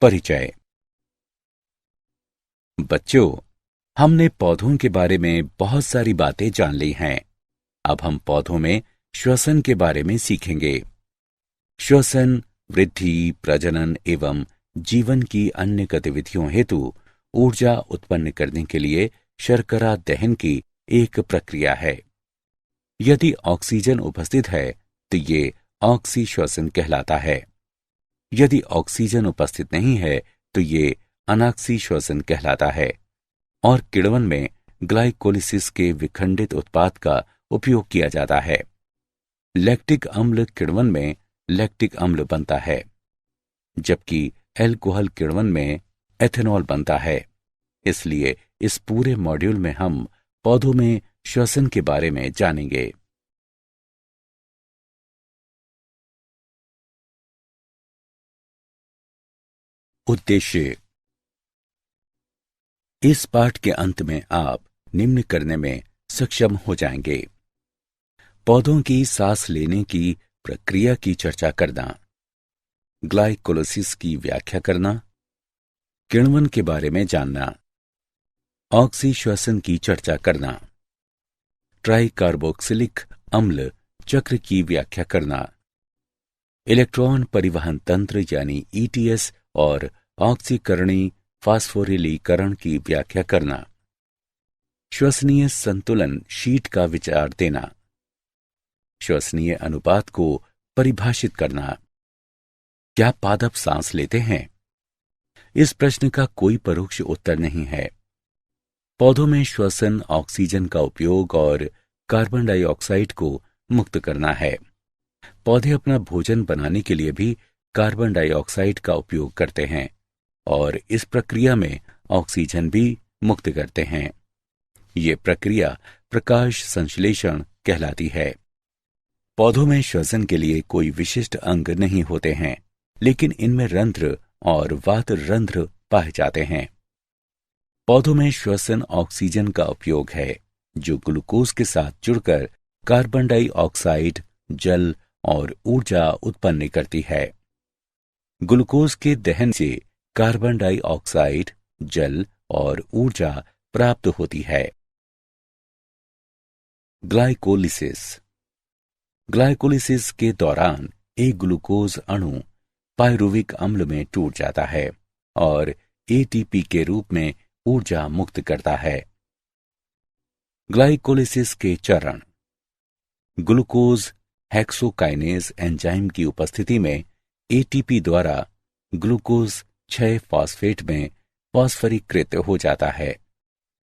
परिचय। बच्चों, हमने पौधों के बारे में बहुत सारी बातें जान ली हैं। अब हम पौधों में श्वसन के बारे में सीखेंगे। श्वसन वृद्धि, प्रजनन एवं जीवन की अन्य गतिविधियों हेतु ऊर्जा उत्पन्न करने के लिए शर्करा दहन की एक प्रक्रिया है। यदि ऑक्सीजन उपस्थित है तो ये ऑक्सी श्वसन कहलाता है। यदि ऑक्सीजन उपस्थित नहीं है तो ये अनाक्सी श्वसन कहलाता है। और किण्वन में ग्लाइकोलिसिस के विखंडित उत्पाद का उपयोग किया जाता है। लैक्टिक अम्ल किण्वन में लैक्टिक अम्ल बनता है, जबकि एल्कोहल किण्वन में एथेनॉल बनता है। इसलिए इस पूरे मॉड्यूल में हम पौधों में श्वसन के बारे में जानेंगे। उद्देश्य। इस पाठ के अंत में आप निम्न करने में सक्षम हो जाएंगे: पौधों की सांस लेने की प्रक्रिया की चर्चा करना, ग्लाइकोलिसिस की व्याख्या करना, किण्वन के बारे में जानना, ऑक्सी श्वसन की चर्चा करना, ट्राइकार्बोक्सिलिक अम्ल चक्र की व्याख्या करना, इलेक्ट्रॉन परिवहन तंत्र यानी ईटीएस और ऑक्सीकरणी फास्फोरिलीकरण की व्याख्या करना, श्वसनीय संतुलन शीट का विचार देना, श्वसनीय अनुपात को परिभाषित करना। क्या पादप सांस लेते हैं? इस प्रश्न का कोई परोक्ष उत्तर नहीं है। पौधों में श्वसन ऑक्सीजन का उपयोग और कार्बन डाइऑक्साइड को मुक्त करना है। पौधे अपना भोजन बनाने के लिए भी कार्बन डाइऑक्साइड का उपयोग करते हैं और इस प्रक्रिया में ऑक्सीजन भी मुक्त करते हैं। ये प्रक्रिया प्रकाश संश्लेषण कहलाती है। पौधों में श्वसन के लिए कोई विशिष्ट अंग नहीं होते हैं, लेकिन इनमें रंध्र और वात रंध्र पाए जाते हैं। पौधों में श्वसन ऑक्सीजन का उपयोग है, जो ग्लूकोज के साथ जुड़कर कार्बन डाइऑक्साइड, जल और ऊर्जा उत्पन्न करती है। ग्लूकोज के दहन से कार्बन डाइऑक्साइड, जल और ऊर्जा प्राप्त होती है। ग्लाइकोलिसिस। ग्लाइकोलिसिस के दौरान एक ग्लूकोज अणु पायरुविक अम्ल में टूट जाता है और एटीपी के रूप में ऊर्जा मुक्त करता है। ग्लाइकोलिसिस के चरण। ग्लूकोज हेक्सोकाइनेज एंजाइम की उपस्थिति में एटीपी द्वारा ग्लूकोज 6 फॉस्फेट में फॉस्फरीकृत हो जाता है।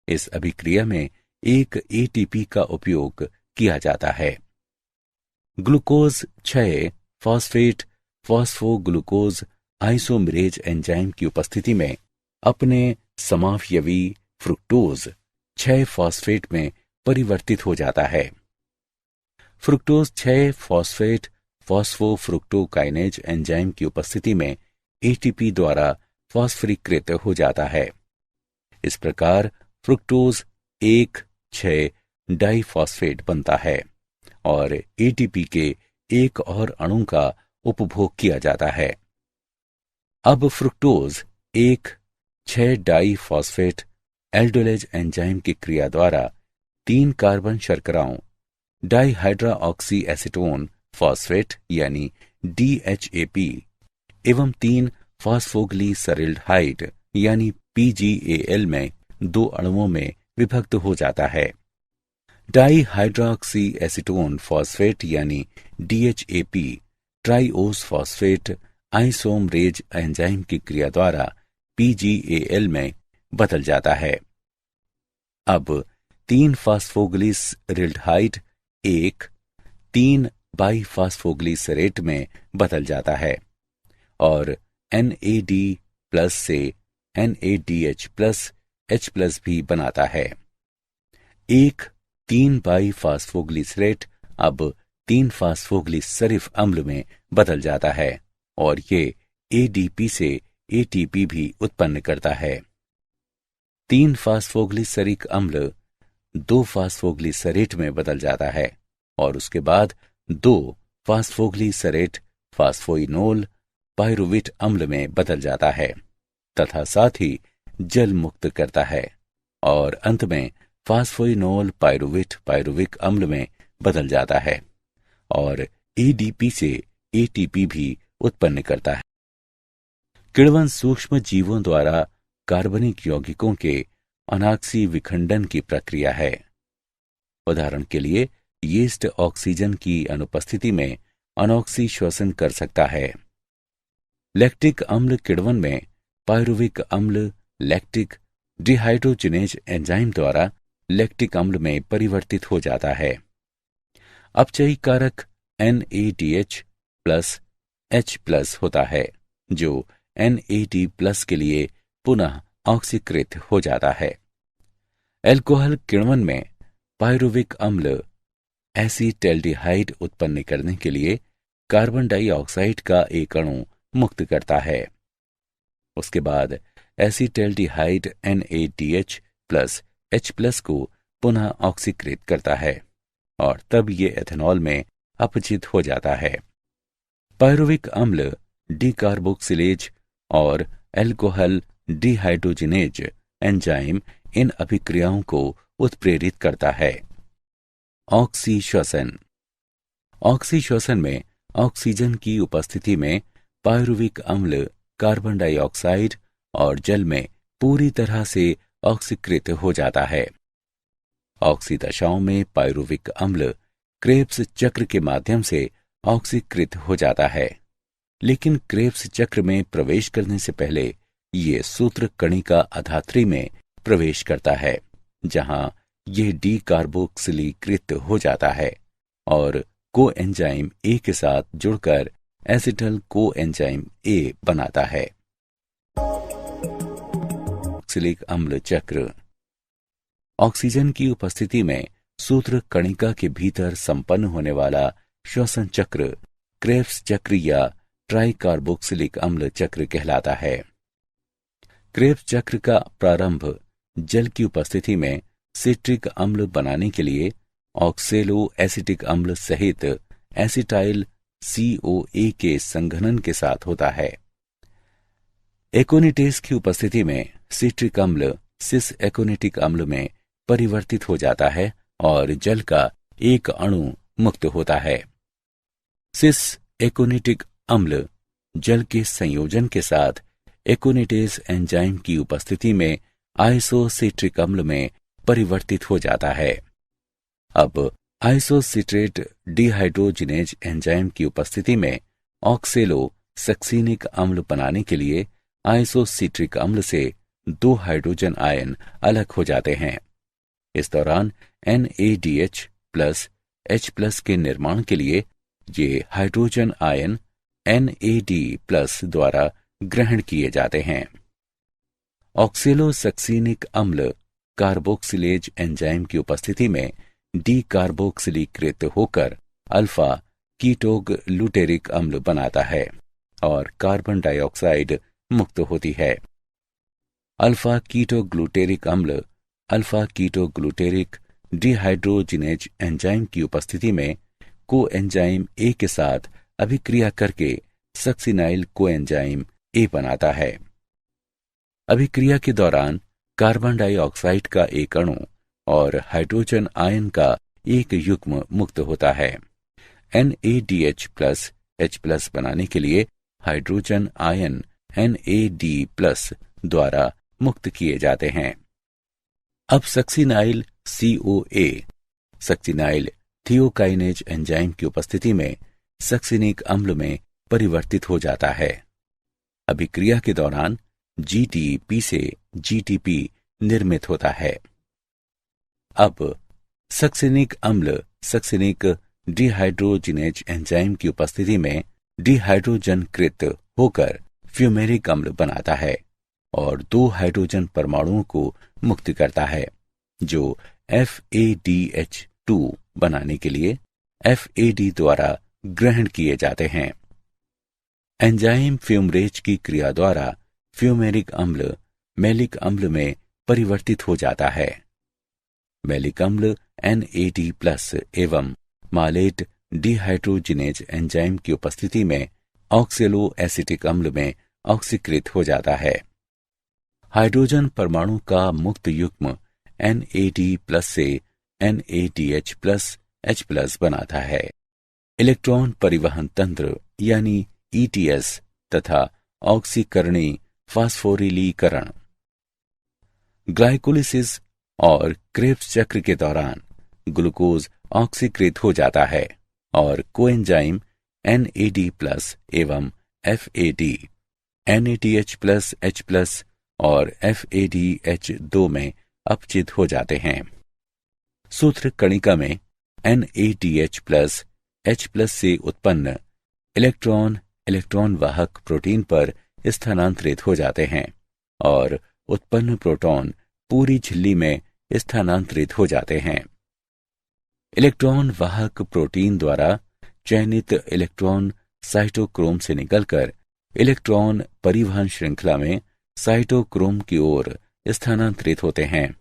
इस अभिक्रिया में एक एटीपी का उपयोग किया जाता है। ग्लूकोज 6 फॉस्फेट फॉस्फोग्लूकोज आइसोमरेज एंजाइम की उपस्थिति में अपने समावयवी फ्रुक्टोज 6 फॉस्फेट में परिवर्तित हो जाता है। फ्रुक्टोज 6 फॉस्फेट फॉस्फोफ्रुक्टोकाइनेज एंजाइम की उपस्थिति में एटीपी द्वारा फॉस्फरीकृत हो जाता है। इस प्रकार फ्रुक्टोज 1,6 डाइफॉस्फेट बनता है और एटीपी के एक और अणु का उपभोग किया जाता है। अब फ्रुक्टोज 1,6 डाइफॉस्फेट एल्डोलेज एंजाइम की क्रिया द्वारा 3 कार्बन शर्कराओं डाइहाइड्रोऑक्सी एसीटोन फॉस्फेट यानी DHAP एवं 3 फॉस्फोग्लिसरल्डिहाइड यानी PGAL में 2 अणुओं में विभक्त हो जाता है। डाइहाइड्रोऑक्सी एसीटोन फॉस्फेट यानी DHAP ट्राइओस फॉस्फेट आइसोमरेज एंजाइम की क्रिया द्वारा PGAL में बदल जाता है। अब 3 फॉस्फोग्लिसरल्डिहाइड 3 बाइफॉस्फोग्लिसरेट में बदल जाता है और NAD+ से NADH+ H+ भी बनाता है। 3 बाइफॉस्फोग्लिसरेट अब 3 फॉस्फोग्लिसरिफ अम्ल में बदल जाता है और ये ADP से ATP भी उत्पन्न करता है। 3 फॉस्फोग्लिसरिक अम्ल 2 फॉस्फोग्लिसरेट में बदल जाता है और उसके बाद 2 फॉस्फोग्लिसरेट फॉस्फोइनोल पायरुवेट अम्ल में बदल जाता है तथा साथ ही जल मुक्त करता है और अंत में फास्फोइनोल पायरुवेट पायरुविक अम्ल में बदल जाता है और एडीपी से एटीपी भी उत्पन्न करता है। किण्वन सूक्ष्म जीवों द्वारा कार्बनिक यौगिकों के अनाक्सी विखंडन की प्रक्रिया है। उदाहरण के लिए यीस्ट ऑक्सीजन की अनुपस्थिति में अनॉक्सी श्वसन कर सकता है। लैक्टिक अम्ल किण्वन में पायरुविक अम्ल लैक्टिक डिहाइड्रोजिनेज एंजाइम द्वारा लैक्टिक अम्ल में परिवर्तित हो जाता है। अपचयी कारक NADH प्लस H प्लस होता है जो NAD प्लस के लिए पुनः ऑक्सीकृत हो जाता है। एल्कोहल किण्वन में पायरुविक अम्ल एसीटैल्डिहाइड उत्पन्न करने के लिए कार्बन डाइऑक्साइड का एक अणु मुक्त करता है। उसके बाद acetaldehyde NADH plus H plus को पुनः ऑक्सीकृत करता है और तब ये एथेनॉल में अपचित हो जाता है। पायरुविक अम्ल डीकार्बोक्सिलेज और एल्कोहल डिहाइड्रोजिनेज एंजाइम इन अभिक्रियाओं को उत्प्रेरित करता है। ऑक्सीश्वसन। ऑक्सीश्वसन में ऑक्सीजन की उपस्थिति में पायरुविक अम्ल कार्बन डाइऑक्साइड और जल में पूरी तरह से ऑक्सीकृत हो जाता है। ऑक्सी दशाओं में पायरुविक अम्ल क्रेब्स चक्र के माध्यम से ऑक्सीकृत हो जाता है, लेकिन क्रेब्स चक्र में प्रवेश करने से पहले ये सूत्र कणिका अधात्री में प्रवेश करता है, जहां यह डीकार्बोक्सिलीकृत हो जाता है और कोएंजाइम ए के साथ जुड़कर एसिटल कोएंजाइम ए बनाता है। ऑक्सिलिक अम्ल चक्र। ऑक्सीजन की उपस्थिति में सूत्र कणिका के भीतर संपन्न होने वाला श्वसन चक्र क्रेब्स चक्र या ट्राइकार्बोक्सिलिक अम्ल चक्र कहलाता है। क्रेब्स चक्र का प्रारंभ जल की उपस्थिति में सिट्रिक अम्ल बनाने के लिए ऑक्सेलो एसिटिक अम्ल सहित एसिटाइल COA के संघनन के साथ होता है। एकोनिटेज की उपस्थिति में सिट्रिक अम्ल सिस एकोनिटिक अम्ल में परिवर्तित हो जाता है और जल का एक अणु मुक्त होता है। सिस एकोनिटिक अम्ल जल के संयोजन के साथ एकोनिटेज एंजाइम की उपस्थिति में आइसोसिट्रिक अम्ल में परिवर्तित हो जाता है। अब आइसोसिट्रेट डिहाइड्रोजिनेज एंजाइम की उपस्थिति में ऑक्सेलो सक्सीनिक अम्ल बनाने के लिए आइसोसिट्रिक अम्ल से 2 हाइड्रोजन आयन अलग हो जाते हैं। इस दौरान NADH प्लस H प्लस के निर्माण के लिए ये हाइड्रोजन आयन NAD प्लस द्वारा ग्रहण किए जाते हैं। ऑक्सेलोसक्सीनिक अम्ल कार्बोक्सिलेज एंजाइम की उपस्थिति में डीकार्बोक्सिलीकृत होकर अल्फा कीटोग्लूटेरिक अम्ल बनाता है और कार्बन डाइऑक्साइड मुक्त होती है। अल्फा कीटोग्लूटेरिक अम्ल अल्फा कीटोग्लूटेरिक डिहाइड्रोजिनेज एंजाइम की उपस्थिति में कोएंजाइम ए के साथ अभिक्रिया करके सक्सिनाइल कोएंजाइम ए बनाता है। अभिक्रिया के दौरान कार्बन डाइऑक्साइड का एक अणु और हाइड्रोजन आयन का एक युग्म मुक्त होता है। NADH प्लस H प्लस बनाने के लिए हाइड्रोजन आयन NAD प्लस द्वारा मुक्त किए जाते हैं। अब सक्सिनाइल COA सक्सिनाइल थियोकाइनेज एंजाइम की उपस्थिति में सक्सिनिक अम्ल में परिवर्तित हो जाता है। अभिक्रिया के दौरान GTP से GTP निर्मित होता है। अब सक्सिनिक अम्ल सक्सिनिक डिहाइड्रोजिनेज एंजाइम की उपस्थिति में डिहाइड्रोजनकृत होकर फ्यूमेरिक अम्ल बनाता है और 2 हाइड्रोजन परमाणुओं को मुक्त करता है, जो FADH2 बनाने के लिए FAD द्वारा ग्रहण किए जाते हैं। एंजाइम फ्यूमरेज की क्रिया द्वारा फ्यूमेरिक अम्ल मैलिक अम्ल में परिवर्तित हो जाता है। मैलिक अम्ल NAD+ एवं मालेट डिहाइड्रोजिनेज एंजाइम की उपस्थिति में ऑक्सेलो एसिटिक अम्ल में ऑक्सीकृत हो जाता है। हाइड्रोजन परमाणु का मुक्त युग्म NAD+ से NADH+H+ बनाता है। इलेक्ट्रॉन परिवहन तंत्र यानी ETS तथा ऑक्सीकरणीय फास्फोरिलीकरण। ग्लाइकोलिसिस और क्रेब्स चक्र के दौरान ग्लूकोज ऑक्सीकृत हो जाता है और कोएंजाइम NAD+ एवं FAD, NADH+H+ और FADH2 में अपचित हो जाते हैं। सूत्र कणिका में NADH+H+ से उत्पन्न इलेक्ट्रॉन वाहक प्रोटीन पर स्थानांतरित हो जाते हैं और उत्पन्न प्रोटॉन पूरी झिल्ली में स्थानांतरित हो जाते हैं। इलेक्ट्रॉन वाहक प्रोटीन द्वारा चयनित इलेक्ट्रॉन साइटोक्रोम से निकलकर इलेक्ट्रॉन परिवहन श्रृंखला में साइटोक्रोम की ओर स्थानांतरित होते हैं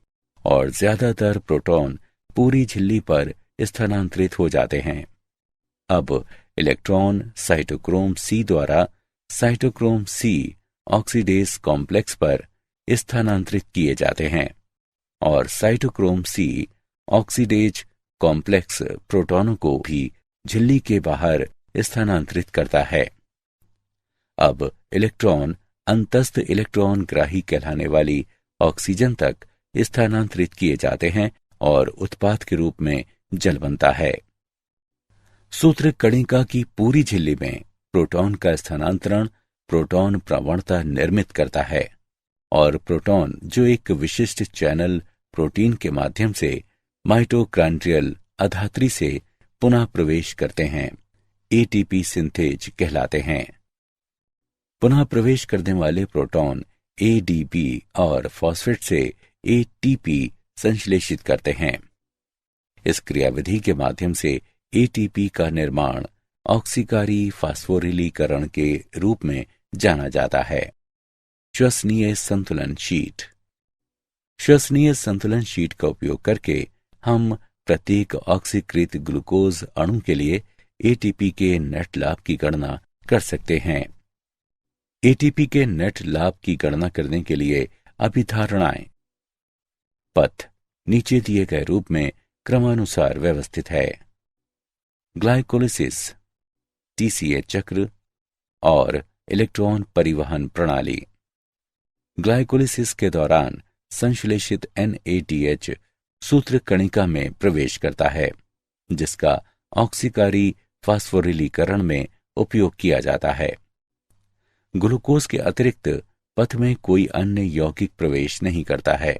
और ज्यादातर प्रोटॉन पूरी झिल्ली पर स्थानांतरित हो जाते हैं। अब इलेक्ट्रॉन साइटोक्रोम C द्वारा साइटोक्रोम C ऑक्सीडेज कॉम्प्लेक्स पर स्थानांतरित किए जाते हैं और साइटोक्रोम C ऑक्सीडेज कॉम्प्लेक्स प्रोटॉनों को भी झिल्ली के बाहर स्थानांतरित करता है। अब इलेक्ट्रॉन अंतस्थ इलेक्ट्रॉन ग्राही कहलाने वाली ऑक्सीजन तक स्थानांतरित किए जाते हैं और उत्पाद के रूप में जल बनता है। सूत्र कणिका की पूरी झिल्ली में प्रोटॉन का स्थानांतरण प्रोटॉन प्रवणता निर्मित करता है और प्रोटॉन जो एक विशिष्ट चैनल प्रोटीन के माध्यम से माइटोकॉन्ड्रियल अधात्री से पुनः प्रवेश करते हैं, ATP सिंथेज कहलाते हैं। पुनः प्रवेश करने वाले प्रोटॉन ADP और फॉस्फेट से ATP संश्लेषित करते हैं। इस क्रियाविधि के माध्यम से ATP का निर्माण ऑक्सीकारी फास्फोरिलीकरण के रूप में जाना जाता है। श्वसनीय संतुलन शीट। श्वसनीय संतुलन शीट का उपयोग करके हम प्रत्येक ऑक्सीकृत ग्लूकोज अणु के लिए ATP के नेट लाभ की गणना कर सकते हैं। ATP के नेट लाभ की गणना करने के लिए अभिधारणाएं। पथ नीचे दिए गए रूप में क्रमानुसार व्यवस्थित है। ग्लाइकोलिसिस, TCA चक्र और इलेक्ट्रॉन परिवहन प्रणाली। ग्लाइकोलिसिस के दौरान संश्लेषित NADH सूत्र कणिका में प्रवेश करता है, जिसका ऑक्सीकारी फास्फोरिलीकरण में उपयोग किया जाता है। ग्लूकोज के अतिरिक्त पथ में कोई अन्य यौगिक प्रवेश नहीं करता है।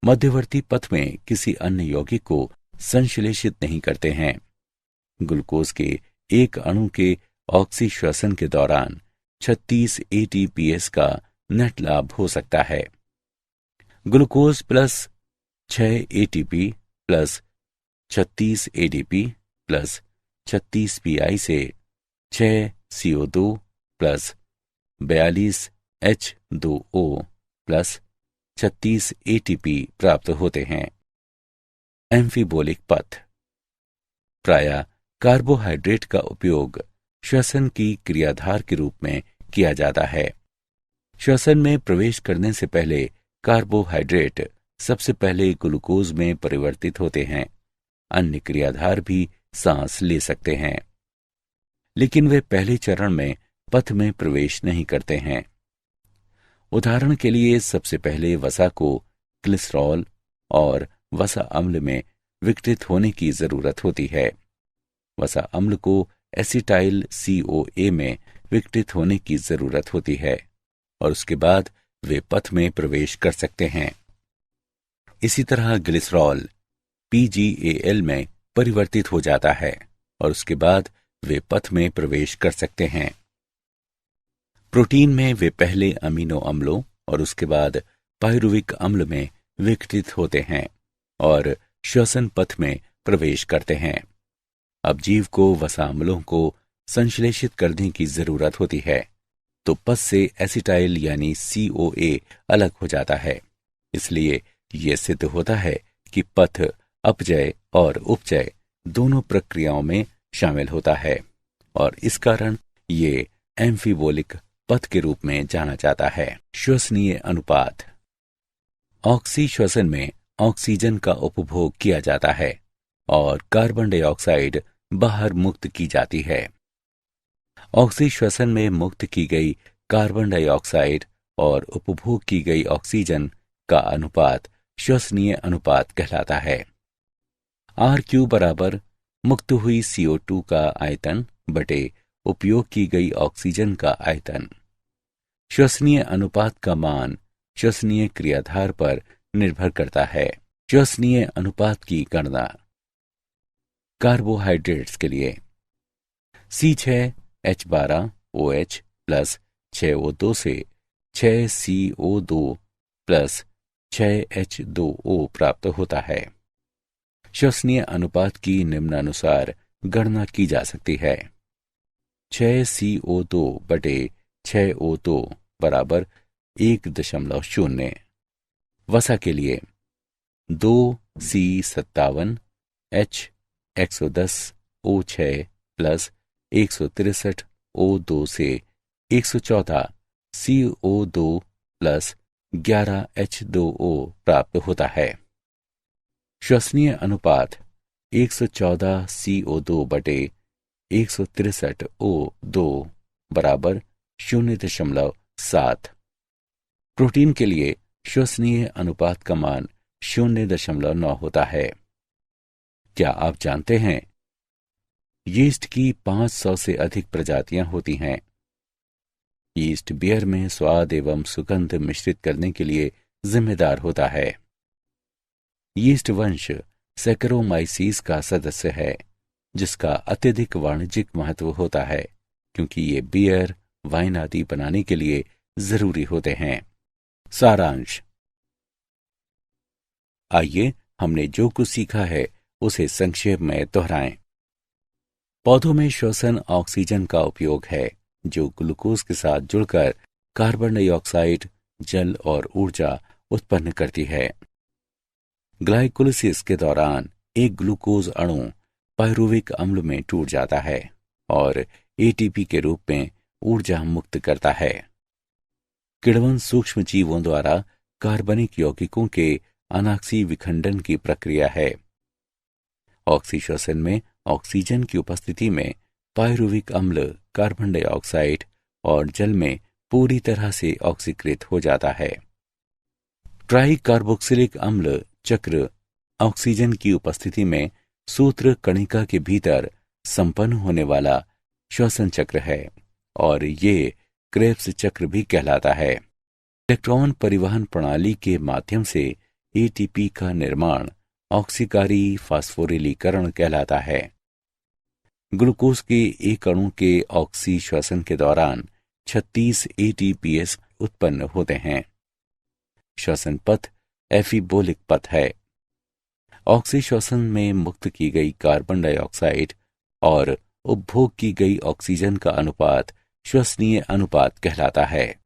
मध्यवर्ती पथ में किसी अन्य यौगिक को संश्लेषित नहीं करते हैं। ग्लूकोज के एक अणु के ऑक्सीश्वसन के दौरान 36 ATPase का नेट लाभ हो सकता है। Glucose plus 6 ATP plus 36 ADP plus 36 PI से 6 CO2 plus 42 H2O plus 36 ATP प्राप्त होते हैं। एम्फीबोलिक पथ। प्रायः कार्बोहाइड्रेट का उपयोग श्वसन की क्रियाधार के रूप में किया जाता है। श्वसन में प्रवेश करने से पहले कार्बोहाइड्रेट सबसे पहले ग्लूकोज में परिवर्तित होते हैं। अन्य क्रियाधार भी सांस ले सकते हैं, लेकिन वे पहले चरण में पथ में प्रवेश नहीं करते हैं। उदाहरण के लिए सबसे पहले वसा को ग्लिसरॉल और वसा अम्ल में विघटित होने की जरूरत होती है। वसा अम्ल को एसिटाइल CoA में विघटित होने की जरूरत होती है और उसके बाद वे पथ में प्रवेश कर सकते हैं। इसी तरह ग्लिसरॉल PgAl में परिवर्तित हो जाता है और उसके बाद वे पथ में प्रवेश कर सकते हैं। प्रोटीन में वे पहले अमीनो अम्लों और उसके बाद पायरुविक अम्ल में विघटित होते हैं और श्वसन पथ में प्रवेश करते हैं। अब जीव को वसा अम्लों को संश्लेषित करने की जरूरत होती है, तो पथ से एसिटाइल यानी CoA अलग हो जाता है। इसलिए यह सिद्ध होता है कि पथ अपचय और उपचय दोनों प्रक्रियाओं में शामिल होता है और इस कारण ये एम्फीबोलिक पथ के रूप में जाना जाता है। श्वसनीय अनुपात। ऑक्सी श्वसन में ऑक्सीजन का उपभोग किया जाता है और कार्बन डाइऑक्साइड बाहर मुक्त की जाती है। ऑक्सी श्वसन में मुक्त की गई कार्बन डाइऑक्साइड और उपभोग की गई ऑक्सीजन का अनुपात श्वसनीय अनुपात कहलाता है। RQ बराबर मुक्त हुई CO2 का आयतन बटे उपयोग की गई ऑक्सीजन का आयतन। श्वसनीय अनुपात का मान श्वसनीय क्रियाधार पर निर्भर करता है। श्वसनीय अनुपात की गणना। कार्बोहाइड्रेट्स के लिए C6H12OH प्लस 6O2 से 6CO2 प्लस 6H2O प्राप्त होता है। श्वसनीय अनुपात की निम्नानुसार गणना की जा सकती है। 6CO2 बटे 6O2 बराबर 1.0। वसा के लिए 2C57H110O6 प्लस 163O2 से 114 CO2 प्लस 11H2O प्राप्त होता है। श्वसनीय अनुपात 114 CO2 बटे 163O2 बराबर 0.7। प्रोटीन के लिए श्वसनीय अनुपात का मान 0.9 होता है। क्या आप जानते हैं यीस्ट की 500 से अधिक प्रजातियां होती हैं। यीस्ट बियर में स्वाद एवं सुगंध मिश्रित करने के लिए जिम्मेदार होता है। यीस्ट वंश सैकरोमाइसीस का सदस्य है, जिसका अत्यधिक वाणिज्यिक महत्व होता है क्योंकि ये बियर, वाइन आदि बनाने के लिए जरूरी होते हैं। सारांश। आइए हमने जो कुछ सीखा है उसे संक्षेप में दोहराएं। पौधों में श्वसन ऑक्सीजन का उपयोग है जो ग्लूकोज के साथ जुड़कर कार्बन डाइऑक्साइड, जल और ऊर्जा उत्पन्न करती है। ग्लाइकोलिसिस के दौरान एक ग्लूकोज अणु पायरुविक अम्ल में टूट जाता है और एटीपी के रूप में ऊर्जा मुक्त करता है। किण्वन सूक्ष्म जीवों द्वारा कार्बनिक यौगिकों के अनाक्सी विखंडन की प्रक्रिया है। ऑक्सी श्वसन में ऑक्सीजन की उपस्थिति में पायरुविक अम्ल कार्बन डाइऑक्साइड और जल में पूरी तरह से ऑक्सीकृत हो जाता है। ट्राई कार्बोक्सिलिक अम्ल चक्र ऑक्सीजन की उपस्थिति में सूत्र कणिका के भीतर संपन्न होने वाला श्वसन चक्र है और ये क्रेब्स चक्र भी कहलाता है। इलेक्ट्रॉन परिवहन प्रणाली के माध्यम से एटीपी का निर्माण ऑक्सीकारी फास्फोरिलीकरण कहलाता है। ग्लूकोज के एक अणु के ऑक्सी श्वसन के दौरान 36 एटीपीएस उत्पन्न होते हैं। श्वसन पथ एफीबोलिक पथ है। ऑक्सी श्वसन में मुक्त की गई कार्बन डाइऑक्साइड और उपभोग की गई ऑक्सीजन का अनुपात श्वसनीय अनुपात कहलाता है।